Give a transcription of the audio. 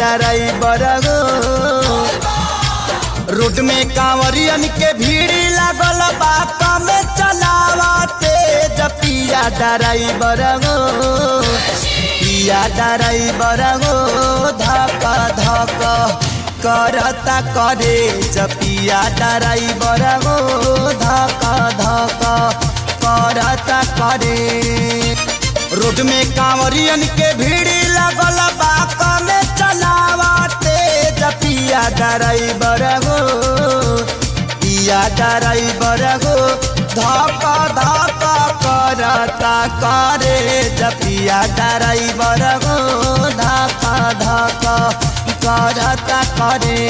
Driver हो। Road में कांवरियन के भीड़ लागल बा कमे चलावते पिया ड्राइवर हो। पिया ड्राइवर हो धक धक करता करे पिया ड्राइवर हो धक धक करता करे। रोड में कांवरियन के भीड़ लगल बा कमे चलावते पिया ड्राइवर हो। पिया ड्राइवर हो धक धक करता करे पिया ड्राइवर हो धक धक करता करे।